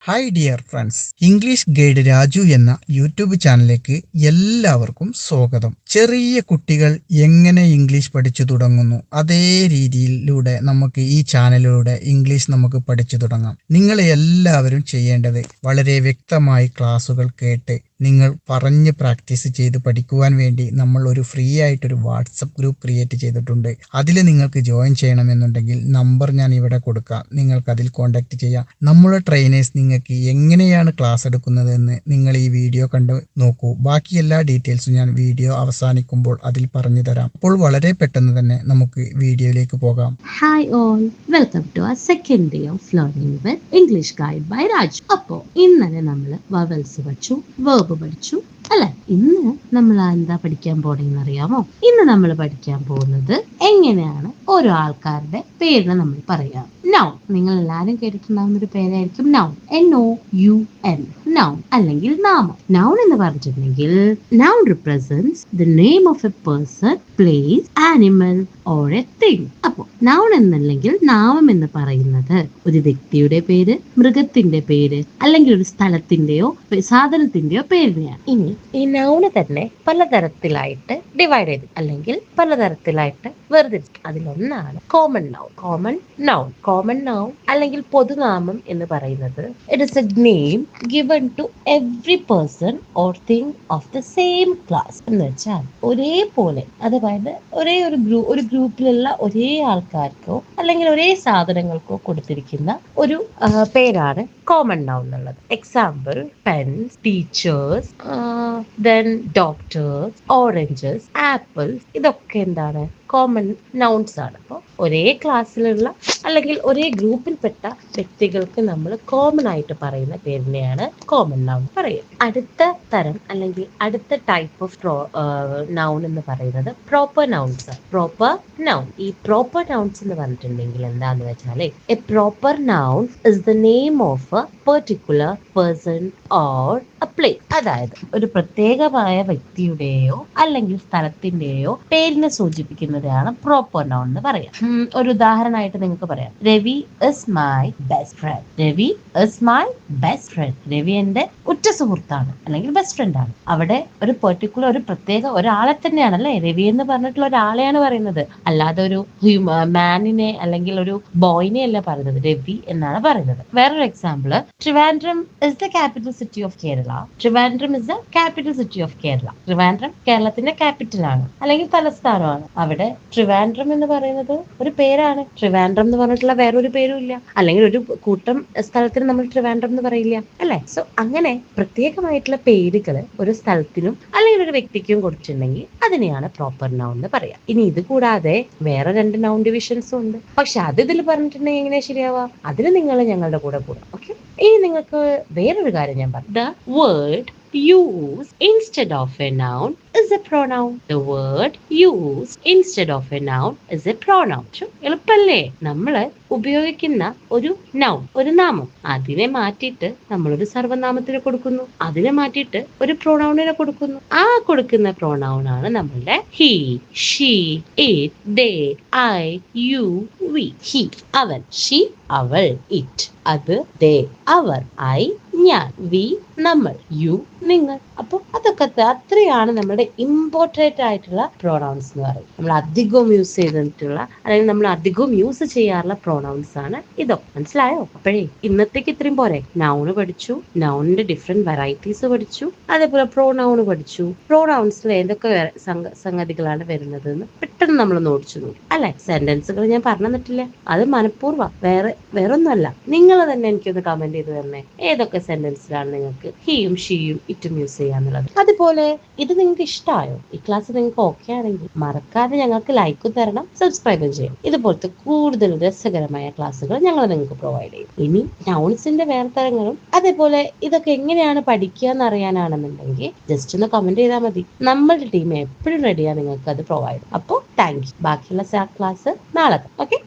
Hi dear friends, English guide Raju എന്ന YouTube ചാനലിലേക്ക് എല്ലാവർക്കും സ്വാഗതം. ചെറിയ കുട്ടികൾ എങ്ങനെ ഇംഗ്ലീഷ് പഠിച്ചു തുടങ്ങുന്നു, അതേ രീതിയിലൂടെ നമുക്ക് ഈ ചാനലിലൂടെ ഇംഗ്ലീഷ് നമുക്ക് പഠിച്ചു തുടങ്ങാം. നിങ്ങൾ എല്ലാവരും ചെയ്യേണ്ടത് വളരെ വ്യക്തമായി ക്ലാസ്സുകൾ കേട്ട് നിങ്ങൾ പറഞ്ഞ് പ്രാക്ടീസ് ചെയ്ത് പഠിക്കുവാൻ വേണ്ടി നമ്മൾ ഒരു ഫ്രീ ആയിട്ടൊരു വാട്സപ്പ് ഗ്രൂപ്പ് ക്രിയേറ്റ് ചെയ്തിട്ടുണ്ട്. അതിൽ നിങ്ങൾക്ക് ജോയിൻ ചെയ്യണമെന്നുണ്ടെങ്കിൽ നമ്പർ ഞാൻ ഇവിടെ കൊടുക്കാം, നിങ്ങൾക്ക് അതിൽ കോൺടാക്ട് ചെയ്യാം. നമ്മുടെ ട്രെയിനേഴ്സ് നിങ്ങൾക്ക് എങ്ങനെയാണ് ക്ലാസ് എടുക്കുന്നതെന്ന് നിങ്ങൾ ഈ വീഡിയോ കണ്ട് നോക്കൂ. ബാക്കി എല്ലാ ഡീറ്റെയിൽസും ഞാൻ വീഡിയോ അവസാനിക്കുമ്പോൾ അതിൽ പറഞ്ഞു തരാം. അപ്പോൾ വളരെ പെട്ടെന്ന് തന്നെ നമുക്ക് വീഡിയോയിലേക്ക് പോകാം. Hi all, welcome to our second day of learning with English Guide by Raj. അപ്പോൾ ഇന്നലെ നമ്മൾ വവൽസ് പഠിച്ചു, വേർബ് പഠിച്ചു അല്ലെ. ഇന്ന് നമ്മൾ എന്താ പഠിക്കാൻ പോണെന്ന് അറിയാമോ? ഇന്ന് നമ്മൾ പഠിക്കാൻ പോകുന്നത് എങ്ങനെയാണ് ഓരോ ആൾക്കാരുടെ പേരിനെ നമ്മൾ പറയാം. നൗൺ, നിങ്ങൾ എല്ലാവരും കേട്ടിട്ടുണ്ടാവുന്ന ഒരു പേരായിരിക്കും നൗൺ. NOUN, നൗൺ അല്ലെങ്കിൽ നാമം. നൗൺ എന്ന് പറഞ്ഞിട്ടുണ്ടെങ്കിൽ noun represents the name of a person, place, animal or a thing. അപ്പോൾ നൗൺ എന്നല്ലെങ്കിൽ നാമം എന്ന് പറയുന്നത് ഒരു വ്യക്തിയുടെ പേര്, മൃഗത്തിന്റെ പേര് അല്ലെങ്കിൽ ഒരു സ്ഥലത്തിന്റെയോ സാധനത്തിന്റെയോ പേരിനെയാണ്. ഇനി ഈ നൗണ് തന്നെ പലതരത്തിലായിട്ട് ഡിവൈഡ് ചെയ്ത് അല്ലെങ്കിൽ പലതരത്തിലായിട്ട് വേർതിരിച്ചു. അതിലൊന്നാണ് കോമൺ നൗൺ. കോമൺ നൗൺ അല്ലെങ്കിൽ പൊതുനാമം എന്ന് പറയുന്നത് it is a name given to every person or thing of the same class. എന്ന് വെച്ചാൽ ഒരേപോലെ, അതായത് ഒരു ഗ്രൂപ്പിലുള്ള ഒരേ ആൾക്കാർക്കോ അല്ലെങ്കിൽ ഒരേ സാധനങ്ങൾക്കോ കൊടുത്തിരിക്കുന്ന ഒരു പേരാണ് കോമൺ നൗൺ എന്നുള്ളത്. Example pens, teachers, then doctors, oranges, apples, ഇതൊക്കെ എന്താണ് കോമൺ നൗൺസ് ആണ്. അപ്പോൾ ഒരേ ക്ലാസ്സിലുള്ള അല്ലെങ്കിൽ ഒരേ ഗ്രൂപ്പിൽപ്പെട്ട വ്യക്തികൾക്ക് നമ്മൾ കോമൺ ആയിട്ട് പറയുന്ന പേരിനെയാണ് കോമൺ നൗൺ പറയുക. അടുത്ത തരം അല്ലെങ്കിൽ അടുത്ത ടൈപ്പ് ഓഫ് നൗൺ എന്ന് പറയുന്നത് പ്രോപ്പർ നൗൺസ്. പ്രോപ്പർ നൗൺ, ഈ പ്രോപ്പർ നൗൺസ് എന്ന് പറഞ്ഞിട്ടുണ്ടെങ്കിൽ എന്താന്ന് വെച്ചാൽ A proper noun is the name of A particular person or A place. അതായത് ഒരു പ്രത്യേകമായ വ്യക്തിയുടെയോ അല്ലെങ്കിൽ സ്ഥലത്തിന്റെയോ പേരിനെ സൂചിപ്പിക്കുന്നതാണ് പ്രോപ്പർ നൗൺ എന്ന് പറയാം. ഒരു ഉദാഹരണമായിട്ട് നിങ്ങൾക്ക് പറയാം, Ravi is my best friend. Ravi is my best friend. Ravi എന്റെ ഉറ്റ സുഹൃത്താണ് അല്ലെങ്കിൽ ബെസ്റ്റ് ഫ്രണ്ട് ആണ്. അവിടെ ഒരു പെർട്ടിക്കുലർ, ഒരു പ്രത്യേക ഒരാളെ തന്നെയാണല്ലേ രവി എന്ന് പറഞ്ഞിട്ടുള്ള ഒരാളെയാണ് പറയുന്നത്, അല്ലാതെ ഒരു മാനിനെ അല്ലെങ്കിൽ ഒരു ബോയിനെ അല്ല പറയുന്നത്, രവി എന്നാണ് പറയുന്നത്. വേറൊരു example, Trivandrum is the capital city of Kerala. Trivandrum is the capital city of Kerala. Trivandrum കേരളത്തിന്റെ ക്യാപിറ്റൽ ആണ് അല്ലെങ്കിൽ തലസ്ഥാനമാണ്. അവിടെ ട്രിവാൻഡ്രം എന്ന് പറയുന്നത് ഒരു പേരാണ്. ട്രിവാൻഡ്രം എന്ന് പറഞ്ഞിട്ടുള്ള വേറൊരു പേരും ഇല്ല, അല്ലെങ്കിൽ ഒരു കൂട്ടം സ്ഥലത്തിന് നമ്മൾ ട്രിവാൻഡ്രം എന്ന് പറയില്ല അല്ലെ. സോ അങ്ങനെ പ്രത്യേകമായിട്ടുള്ള പേരുകൾ ഒരു സ്ഥലത്തിനും അല്ലെങ്കിൽ ഒരു വ്യക്തിക്കും കൊടുത്തിട്ടുണ്ടെങ്കിൽ അതിനെയാണ് പ്രോപ്പർ നൗൺ എന്ന് പറയാം. ഇനി ഇത് കൂടാതെ വേറെ 2 നൗൺ ഡിവിഷൻസും ഉണ്ട്. പക്ഷെ അത് ഇതിൽ പറഞ്ഞിട്ടുണ്ടെങ്കിൽ എങ്ങനെ ശരിയാവാ? അതിന് നിങ്ങൾ ഞങ്ങളുടെ കൂടെ കൂടാം. ഓക്കെ, ഇനി നിങ്ങൾക്ക് വേറൊരു കാര്യം ഞാൻ പറഞ്ഞു. The word used instead of a noun is a pronoun. The word used instead of a noun is a pronoun. എളുപ്പല്ലേ? നമ്മൾ ഉപയോഗിക്കുന്ന ഒരു നൗൺ, ഒരു നാമം, അതിനെ മാറ്റിയിട്ട് നമ്മളൊരു സർവനാമത്തിന് കൊടുക്കുന്നു, അതിനെ മാറ്റിയിട്ട് ഒരു പ്രൊനൗണിനെ കൊടുക്കുന്നു. ആ കൊടുക്കുന്ന പ്രൊനൗൺ ആണ് നമ്മളുടെ he, she, it, they, I, you, we. He അവൻ, ഷീ അവൾ, ഇറ്റ് അത്, ദേ അവർ, ഐ ഞാൻ, വി നമ്മൾ, യു നിങ്ങൾ. അപ്പൊ അതൊക്കെ അത്രയാണ് നമ്മുടെ ഇമ്പോർട്ടന്റ് ആയിട്ടുള്ള പ്രൊനൗൺസ് എന്ന് പറയും. നമ്മൾ അധികം യൂസ് ചെയ്തിട്ടുള്ള അല്ലെങ്കിൽ നമ്മൾ അധികം യൂസ് ചെയ്യാറുള്ള പ്രൊനൗൺസ് ആണ് ഇതൊക്കെ. മനസ്സിലായോ? അപ്പോഴേ ഇന്നത്തേക്ക് ഇത്രയും പോരെ. നൗണ് പഠിച്ചു, നൗണിന്റെ ഡിഫറെന്റ് വെറൈറ്റീസ് പഠിച്ചു, അതേപോലെ പ്രൊനൗണ് പഠിച്ചു. പ്രൊനൗൺസിൽ ഏതൊക്കെ സംഗതികളാണ് വരുന്നത് എന്ന് പെട്ടെന്ന് നമ്മൾ നോടിച്ചു നോക്കി അല്ലെ. സെന്റൻസുകൾ ഞാൻ പറഞ്ഞു തന്നിട്ടില്ല, അത് മനഃപൂർവ്വം, വേറെ ഒന്നുമല്ല. നിങ്ങൾ തന്നെ എനിക്കൊന്ന് കമന്റ് ചെയ്ത് തരണേ, ഏതൊക്കെ സെന്റൻസിലാണ് നിങ്ങൾക്ക് ഹീയും ഷീയും ഇറ്റും യൂസ് ചെയ്യാന്നുള്ളത്. അതുപോലെ ഇത് നിങ്ങൾക്ക് ഇഷ്ടമായോ? ഈ ക്ലാസ് നിങ്ങൾക്ക് ഓക്കെ ആണെങ്കിൽ മറക്കാതെ ഞങ്ങൾക്ക് ലൈക്കും തരണം, സബ്സ്ക്രൈബും ചെയ്യണം. ഇതുപോലത്തെ കൂടുതൽ രസകരമായ ക്ലാസ്സുകൾ ഞങ്ങൾ നിങ്ങൾക്ക് പ്രൊവൈഡ് ചെയ്യും. ഇനി നൗൺസിന്റെ വേറെ തരങ്ങളും അതേപോലെ ഇതൊക്കെ എങ്ങനെയാണ് പഠിക്കുക എന്ന് അറിയാനാണെന്നുണ്ടെങ്കിൽ ജസ്റ്റ് ഒന്ന് കമന്റ് ചെയ്താൽ മതി. നമ്മളുടെ ടീം എപ്പോഴും റെഡിയാണ് നിങ്ങൾക്ക് അത് പ്രൊവൈഡ്. അപ്പോൾ താങ്ക് യു. ബാക്കിയുള്ള ക്ലാസ് നാളെ. ഓക്കെ.